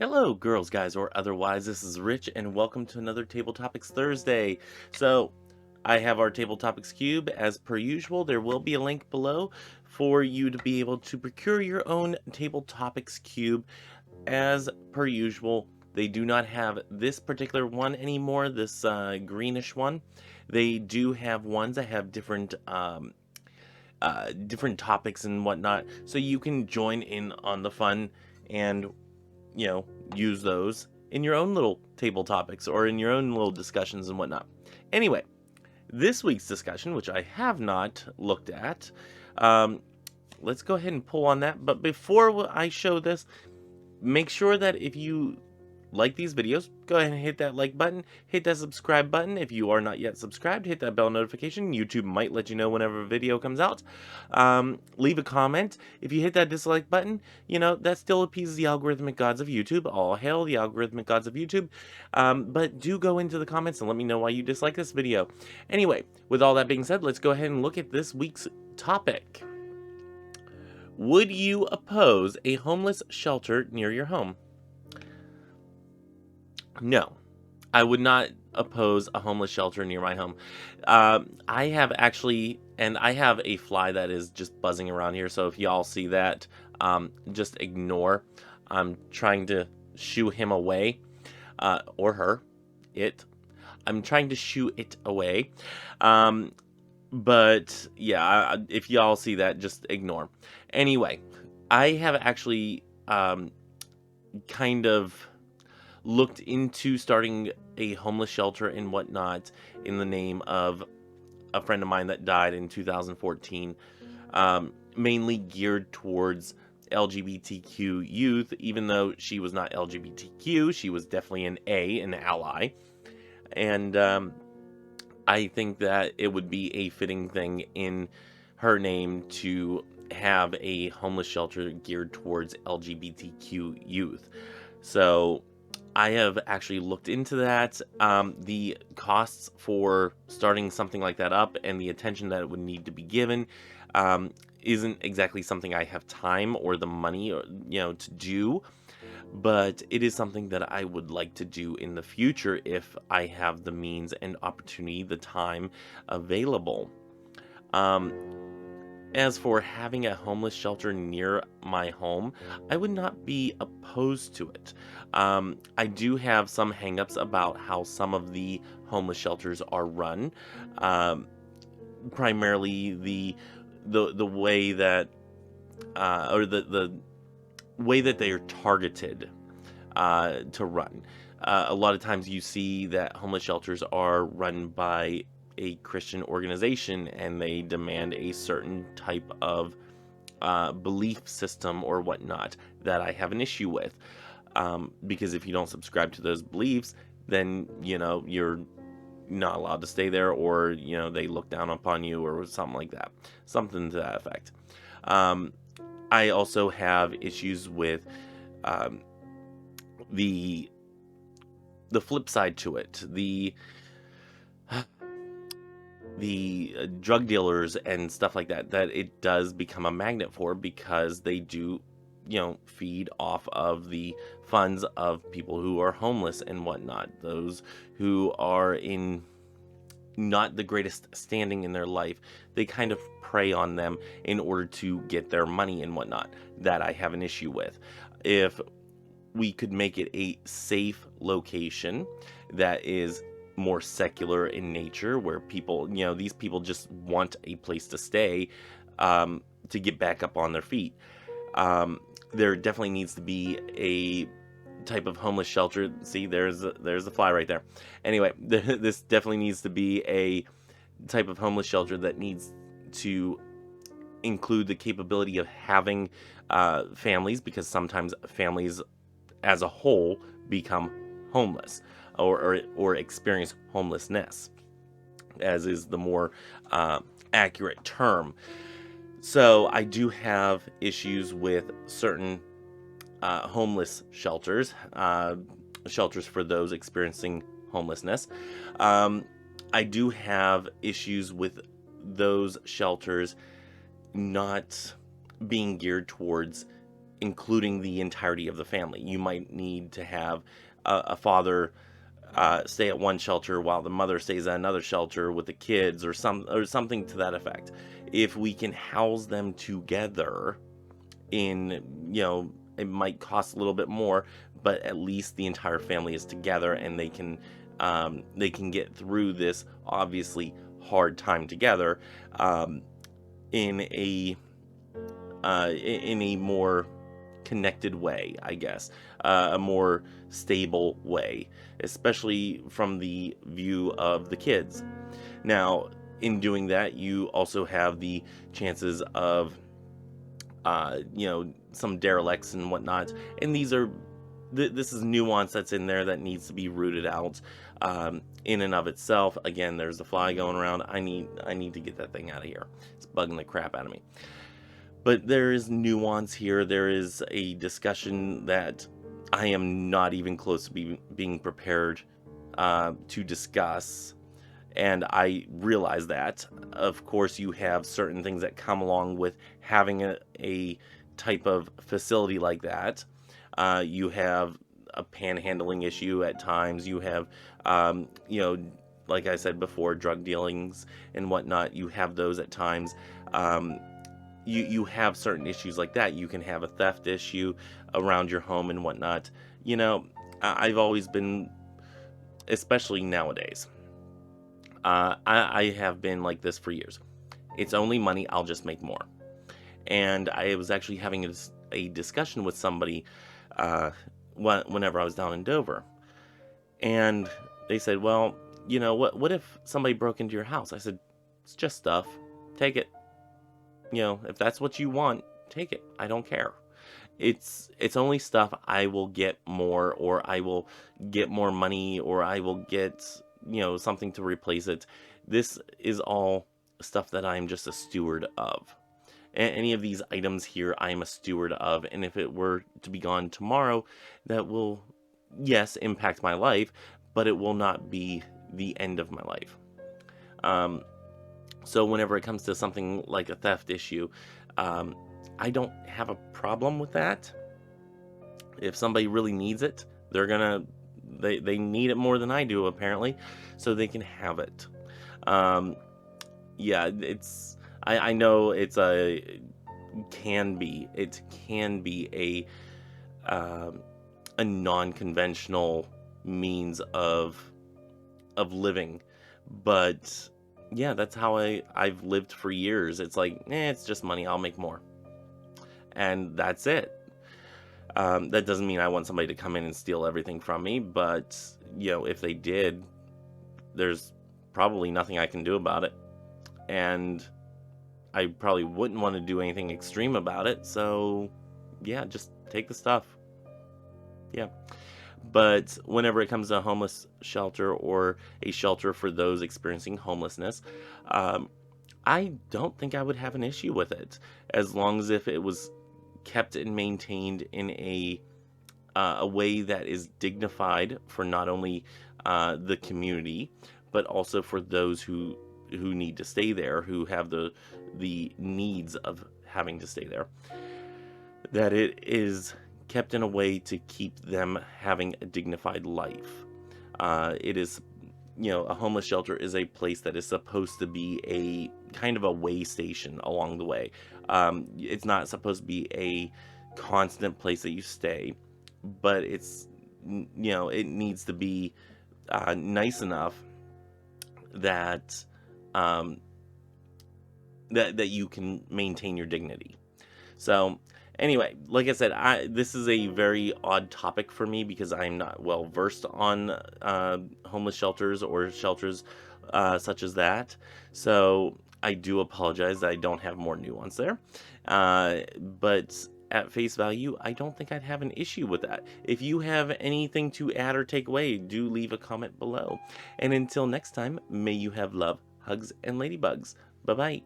Hello, girls, guys, or otherwise. This is Rich, and welcome to another Table Topics Thursday. So, I have our Table Topics Cube. As per usual, there will be a link below for you to be able to procure your own Table Topics Cube. As per usual, they do not have this particular one anymore, this greenish one. They do have ones that have different topics and whatnot, so you can join in on the fun and you know, use those in your own little table topics or in your own little discussions and whatnot. Anyway, this week's discussion, which I have not looked at, um, let's go ahead and pull on that. But before I show this, make sure that if you like these videos, go ahead and hit that like button, hit that subscribe button. If you are not yet subscribed, hit that bell notification. YouTube might let you know whenever a video comes out. Leave a comment. If you hit that dislike button, that still appeases the algorithmic gods of YouTube. All hail the algorithmic gods of YouTube. But do go into the comments and let me know why you dislike this video. Anyway, with all that being said, let's go ahead and look at this week's topic. Would you oppose a homeless shelter near your home? No, I would not oppose a homeless shelter near my home. I have actually, and I have a fly that is just buzzing around here. So if y'all see that, just ignore. I'm trying to shoo him away, or her, it. I'm trying to shoo it away. But yeah, if y'all see that, just ignore. Anyway, I have actually kind of looked into starting a homeless shelter and whatnot in the name of a friend of mine that died in 2014, mainly geared towards LGBTQ youth. Even though she was not LGBTQ, she was definitely an ally. And I think that it would be a fitting thing in her name to have a homeless shelter geared towards LGBTQ youth. So I have actually looked into that. The costs for starting something like that up and the attention that it would need to be given isn't exactly something I have time or the money to do, but it is something that I would like to do in the future if I have the means and opportunity, the time available. Um, as for having a homeless shelter near my home, I would not be opposed to it. I do have some hangups about how some of the homeless shelters are run. Um, Primarily the way that or the way that they are targeted to run. A lot of times you see that homeless shelters are run by a Christian organization and they demand a certain type of belief system or whatnot that I have an issue with. Because if you don't subscribe to those beliefs, then you're not allowed to stay there, or they look down upon you or something like that, something to that effect. I also have issues with um, the flip side to it, the drug dealers and stuff like that, that it does become a magnet for, because they do feed off of the funds of people who are homeless and whatnot, those who are in not the greatest standing in their life. They kind of prey on them in order to get their money and whatnot, that I have an issue with. If we could make it a safe location that is more secular in nature, where people, these people just want a place to stay, to get back up on their feet. There definitely needs to be a type of homeless shelter. See, there's the fly right there. Anyway, this definitely needs to be a type of homeless shelter that needs to include the capability of having families, because sometimes families as a whole become homeless, or experience homelessness, as is the more accurate term. So I do have issues with certain homeless shelters, shelters for those experiencing homelessness. I do have issues with those shelters not being geared towards including the entirety of the family. You might need to have a father stay at one shelter while the mother stays at another shelter with the kids, or something to that effect. If we can house them together in, it might cost a little bit more, but at least the entire family is together, and they can get through this obviously hard time together, in a more connected way, I guess, a more stable way, especially from the view of the kids. Now, in doing that, you also have the chances of, some derelicts and whatnot, and this is nuance that's in there that needs to be rooted out, in and of itself. Again, there's a fly going around. I need to get that thing out of here. It's bugging the crap out of me. But there is nuance here. There is a discussion that I am not even close to being prepared to discuss. And I realize that. Of course, you have certain things that come along with having a type of facility like that. You have a panhandling issue at times. You have, like I said before, drug dealings and whatnot. You have those at times. You have certain issues like that. You can have a theft issue around your home and whatnot. I've always been, especially nowadays, I have been like this for years. It's only money, I'll just make more. And I was actually having a discussion with somebody whenever I was down in Dover. And they said, well, what if somebody broke into your house? I said, it's just stuff. Take it. If that's what you want, take it. I don't care. It's only stuff. I will get more, or I will get more money, or I will get, something to replace it. This is all stuff that I'm just a steward of. Any of these items here, I am a steward of. And if it were to be gone tomorrow, that will, yes, impact my life, but it will not be the end of my life. So whenever it comes to something like a theft issue, I don't have a problem with that. If somebody really needs it, they need it more than I do, apparently, so they can have it. Yeah, I know it can be a non-conventional means of living, but yeah, that's how I've lived for years. It's like, it's just money, I'll make more. And that's it. That doesn't mean I want somebody to come in and steal everything from me, but, if they did, there's probably nothing I can do about it. And I probably wouldn't want to do anything extreme about it, so, yeah, just take the stuff. Yeah. But whenever it comes to a homeless shelter or a shelter for those experiencing homelessness, I don't think I would have an issue with it, as long as if it was kept and maintained in a way that is dignified for not only the community, but also for those who need to stay there, who have the needs of having to stay there. That it is kept in a way to keep them having a dignified life. It is, a homeless shelter is a place that is supposed to be a kind of a way station along the way. It's not supposed to be a constant place that you stay, but it's, it needs to be nice enough that that you can maintain your dignity. So anyway, like I said, this is a very odd topic for me because I'm not well versed on homeless shelters or shelters such as that. So I do apologize that I don't have more nuance there. But at face value, I don't think I'd have an issue with that. If you have anything to add or take away, do leave a comment below. And until next time, may you have love, hugs, and ladybugs. Bye-bye.